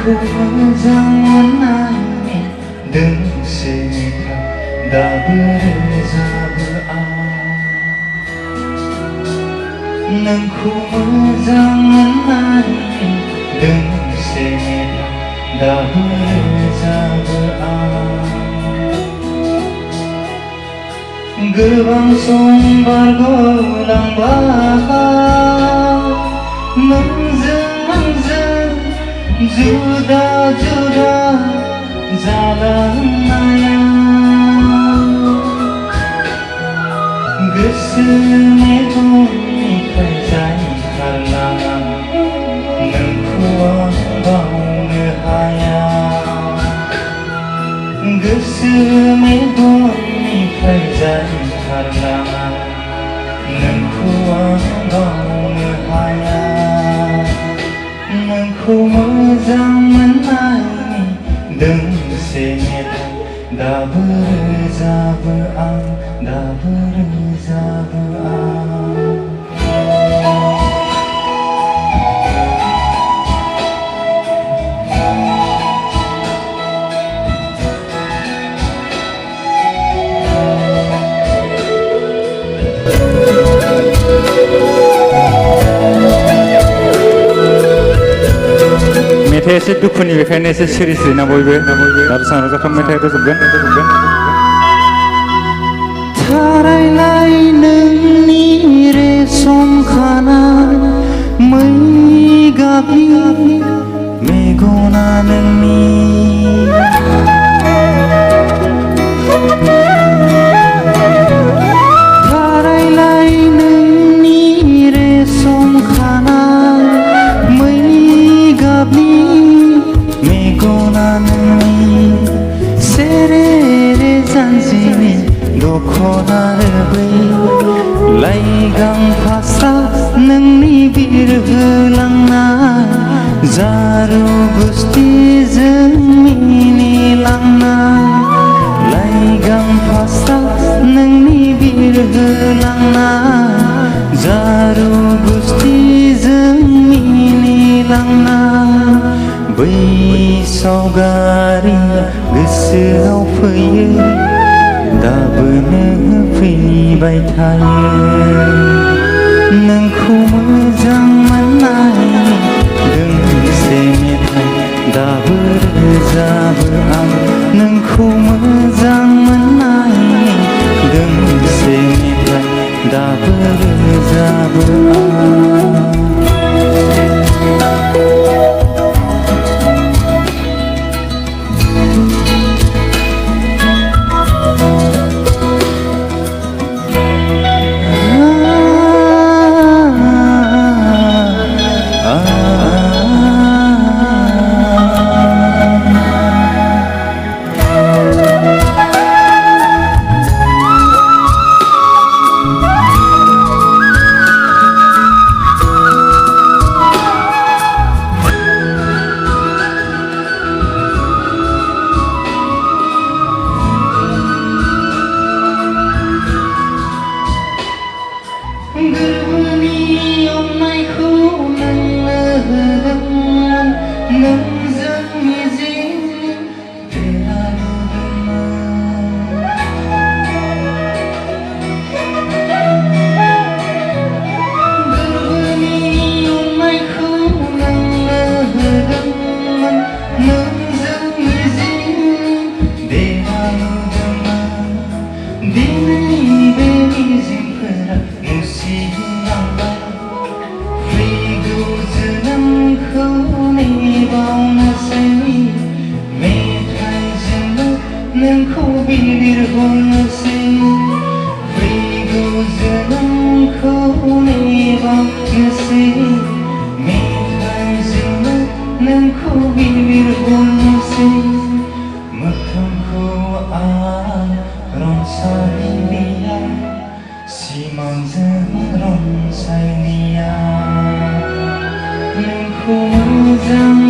Nwngkhwo Mwjang Mwnnaini दोंसे मेथाइ दाबो रोजाबो आं Nwngkhwo Mwjang Mwnnaini दोंसे मेथाइ दाबो रोजाबो आं गोबां सम बारग'लांबाय नोंजों आंजों जुदा जुदा जालांनाया गोसो मेगननिफ्राय जायखारलाङा नोंखौ आं बावनो हाया गोसो मेगननिफ्राय जायखारलाङा नोंखौ आं बावनो हाया Nwngkhwo Mwjang Mwnnaini दोंसे मेथाइ दाबो रोजाबो आं दाबो रोजाबो आं मेथाइ एसे दुखुनि बेखायनो एसे सिरि ना बयबो दारसान रजाखां मेथाइ रोजाबगोन थारायलाय नोंनि रेसम खाना मै गाबनि मेगना नोंनि थारायलाय नोंनि रेसम खाना मै गाबनि मेगना नोंनि सेरेरे जानजिनि दख'ना बै लाइगां फास्रा नोंनि बिरहोलांनाय जारु गुस्थिजों मिनिलांनाय लाइगां फास्रा नोंनि बिरहोलांनाय जारु गुस्थिजों मिनिलांनाय बै सावगारिया गोसोआव फैयो दाबोनो फैबाय थायो Nwngkhwo Mwjang Mwnnaini दोंसे मेथाइ दाबो रोजाबो आं Nwngkhwo Mwjang Mwnnaini दोंसे मेथाइ दाबो रोजाबो आं Nwngkhwo Mwjang